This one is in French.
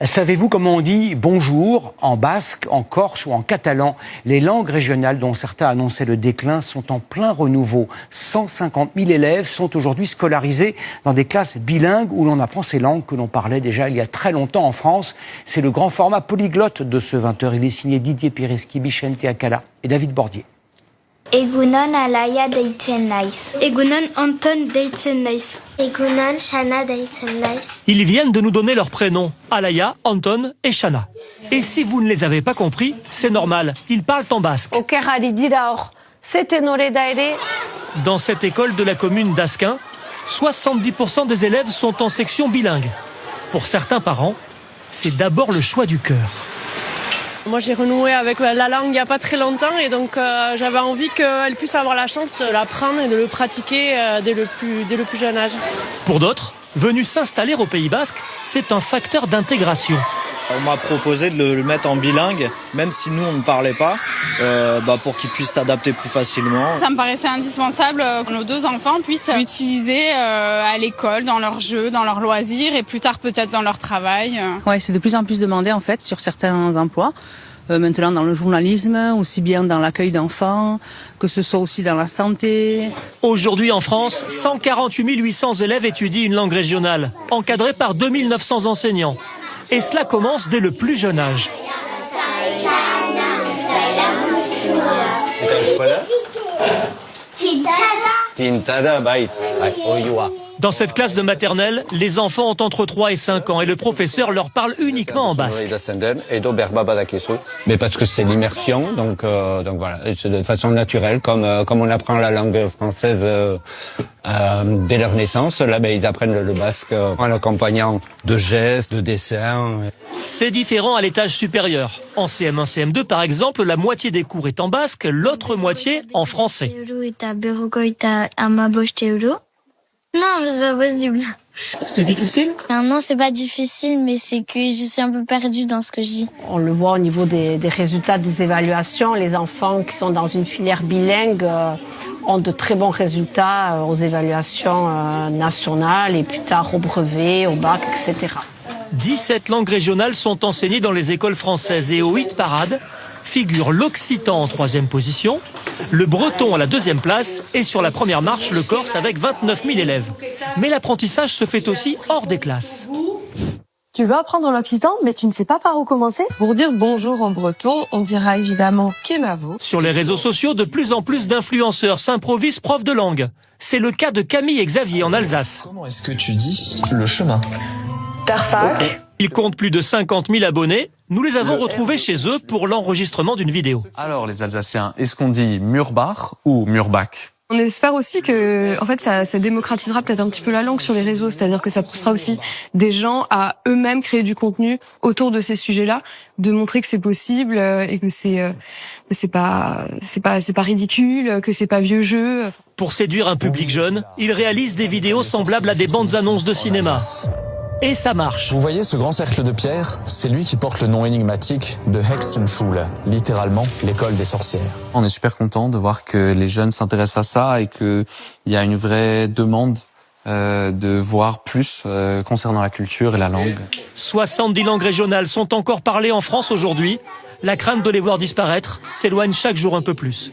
Savez-vous comment on dit bonjour en basque, en corse ou en catalan? Les langues régionales dont certains annonçaient le déclin sont en plein renouveau. 150 000 élèves sont aujourd'hui scolarisés dans des classes bilingues où l'on apprend ces langues que l'on parlait déjà il y a très longtemps en France. C'est le grand format polyglotte de ce 20h. Il est signé Didier Pireski, Bichente Akala et David Bordier. Egunon Alaya deitzen naiz. Egunon Anton deitzen naiz. Egunon Shana deitzen naiz. Ils viennent de nous donner leurs prénoms, Alaya, Anton et Shana. Et si vous ne les avez pas compris, c'est normal, ils parlent en basque. Dans cette école de la commune d'Asquin, 70% des élèves sont en section bilingue. Pour certains parents, c'est d'abord le choix du cœur. Moi, j'ai renoué avec la langue il n'y a pas très longtemps et donc j'avais envie qu'elle puisse avoir la chance de l'apprendre et de le pratiquer dès le plus jeune âge. Pour d'autres, venus s'installer au Pays Basque, c'est un facteur d'intégration. On m'a proposé de le mettre en bilingue, même si nous on ne parlait pas, pour qu'ils puissent s'adapter plus facilement. Ça me paraissait indispensable que nos deux enfants puissent l'utiliser à l'école, dans leurs jeux, dans leurs loisirs et plus tard peut-être dans leur travail. Ouais, c'est de plus en plus demandé en fait sur certains emplois. Maintenant dans le journalisme, aussi bien dans l'accueil d'enfants, que ce soit aussi dans la santé. Aujourd'hui en France, 148 800 élèves étudient une langue régionale, encadrée par 2900 enseignants. Et cela commence dès le plus jeune âge. Dans cette classe de maternelle, les enfants ont entre 3 et 5 ans et le professeur leur parle uniquement en basque. Mais parce que c'est l'immersion, donc voilà, c'est de façon naturelle, comme on apprend la langue française dès leur naissance. Là, ils apprennent le basque en l'accompagnant de gestes, de dessins. C'est différent à l'étage supérieur. En CM1, CM2, par exemple, la moitié des cours est en basque, l'autre moitié en français. Non, c'est pas possible. C'est difficile ? Non, c'est pas difficile, mais c'est que je suis un peu perdue dans ce que je dis. On le voit au niveau des résultats des évaluations. Les enfants qui sont dans une filière bilingue ont de très bons résultats aux évaluations nationales et plus tard au brevet, au bac, etc. 17 langues régionales sont enseignées dans les écoles françaises et au hit parade figure l'occitan en 3e position, le breton à la 2e place et sur la première marche le corse avec 29 000 élèves. Mais l'apprentissage se fait aussi hors des classes. Tu veux apprendre l'occitan, mais tu ne sais pas par où commencer? Pour dire bonjour en breton, on dira évidemment Kenavo. Sur les réseaux sociaux, de plus en plus d'influenceurs s'improvisent profs de langue. C'est le cas de Camille et Xavier en Alsace. Comment est-ce que tu dis le chemin? Tarfac. Ils comptent plus de 50 000 abonnés. Nous les avons retrouvés chez eux pour l'enregistrement d'une vidéo. Alors les Alsaciens, est-ce qu'on dit Murbach ou Murbach? On espère aussi que, en fait, ça démocratisera peut-être un petit peu la langue sur les réseaux, c'est-à-dire que ça poussera aussi des gens à eux-mêmes créer du contenu autour de ces sujets-là, de montrer que c'est possible et que c'est pas ridicule, que c'est pas vieux jeu. Pour séduire un public jeune, ils réalisent des vidéos semblables à des bandes annonces de cinéma. Et ça marche. Vous voyez ce grand cercle de pierre? C'est lui qui porte le nom énigmatique de Hexenschule, littéralement l'école des sorcières. On est super content de voir que les jeunes s'intéressent à ça et qu'il y a une vraie demande de voir plus concernant la culture et la langue. 70 langues régionales sont encore parlées en France aujourd'hui. La crainte de les voir disparaître s'éloigne chaque jour un peu plus.